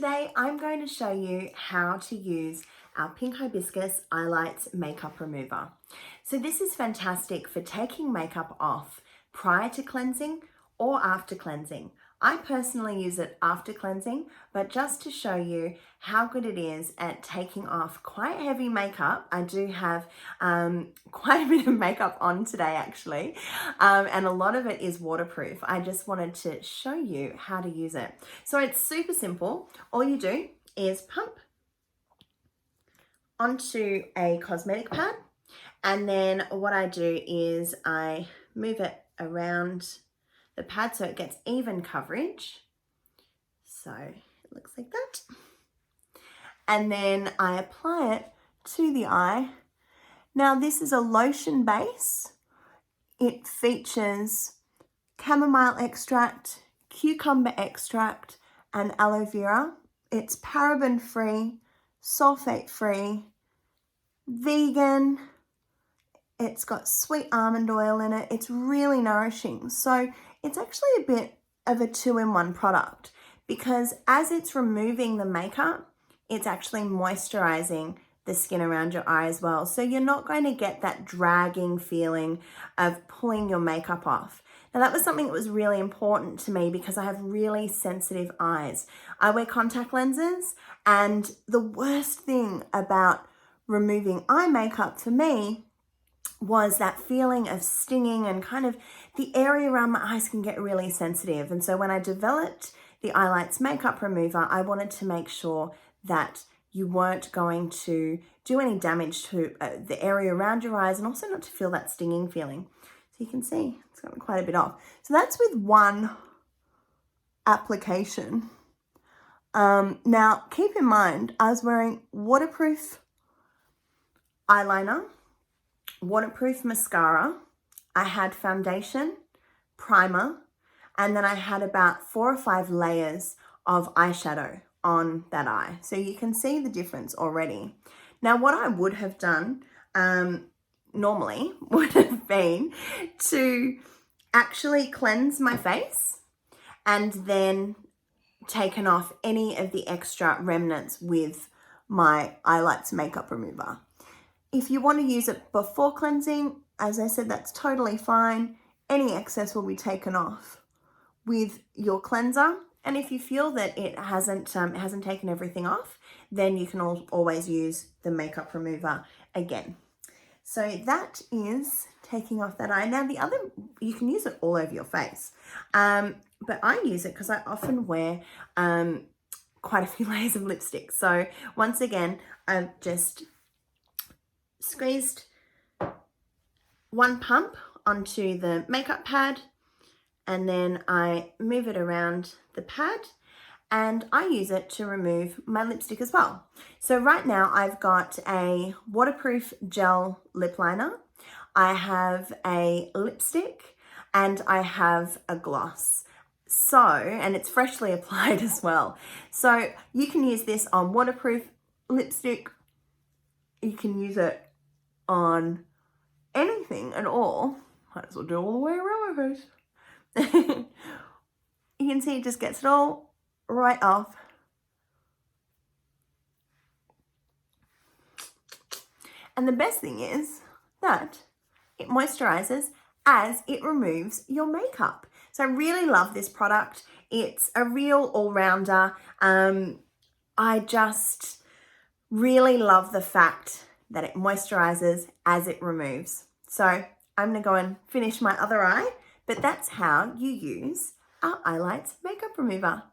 today I'm going to show you how to use our pink hibiscus Eyelights Makeup Remover. So this is fantastic for taking makeup off prior to cleansing or after cleansing. I personally use it after cleansing, but just to show you how good it is at taking off quite heavy makeup. I do have quite a bit of makeup on today actually, and a lot of it is waterproof. I just wanted to show you how to use it. So it's super simple. All you do is pump onto a cosmetic pad, and then what I do is I move it around the pad so it gets even coverage. So it looks like that. And then I apply it to the eye. Now this is a lotion base. It features chamomile extract, cucumber extract, and aloe vera. It's paraben free, sulfate free, vegan. It's got sweet almond oil in it. It's really nourishing. So it's actually a bit of a 2-in-1 product, because as it's removing the makeup, it's actually moisturizing the skin around your eye as well. So you're not going to get that dragging feeling of pulling your makeup off. Now that was something that was really important to me because I have really sensitive eyes. I wear contact lenses, and the worst thing about removing eye makeup for me was that feeling of stinging, and kind of the area around my eyes can get really sensitive. And so when I developed the Eyelights Makeup Remover, I wanted to make sure that you weren't going to do any damage to the area around your eyes, and also not to feel that stinging feeling. So you can see it's got quite a bit off. So that's with one application. Now keep in mind, I was wearing waterproof eyeliner, waterproof mascara, I had foundation, primer, and then I had about 4 or 5 layers of eyeshadow on that eye. So you can see the difference already. Now what I would have done normally would have been to actually cleanse my face and then taken off any of the extra remnants with my Eyelights Makeup Remover. If you want to use it before cleansing, as I said, that's totally fine. Any excess will be taken off with your cleanser. And if you feel that it hasn't taken everything off, then you can always use the makeup remover again. So that is taking off that eye. Now the other, you can use it all over your face. But I use it because I often wear quite a few layers of lipstick. So once again, I've just squeezed one pump onto the makeup pad, and then I move it around the pad, and I use it to remove my lipstick as well. So right now I've got a waterproof gel lip liner, I have a lipstick, and I have a gloss. So, and it's freshly applied as well. So you can use this on waterproof lipstick, you can use it on anything at all. Might as well do it all the way around my face. You can see it just gets it all right off. And the best thing is that it moisturizes as it removes your makeup. So I really love this product. It's a real all-rounder. I just really love the fact that it moisturizes as it removes. So I'm gonna go and finish my other eye, but that's how you use our Eyelights Makeup Remover.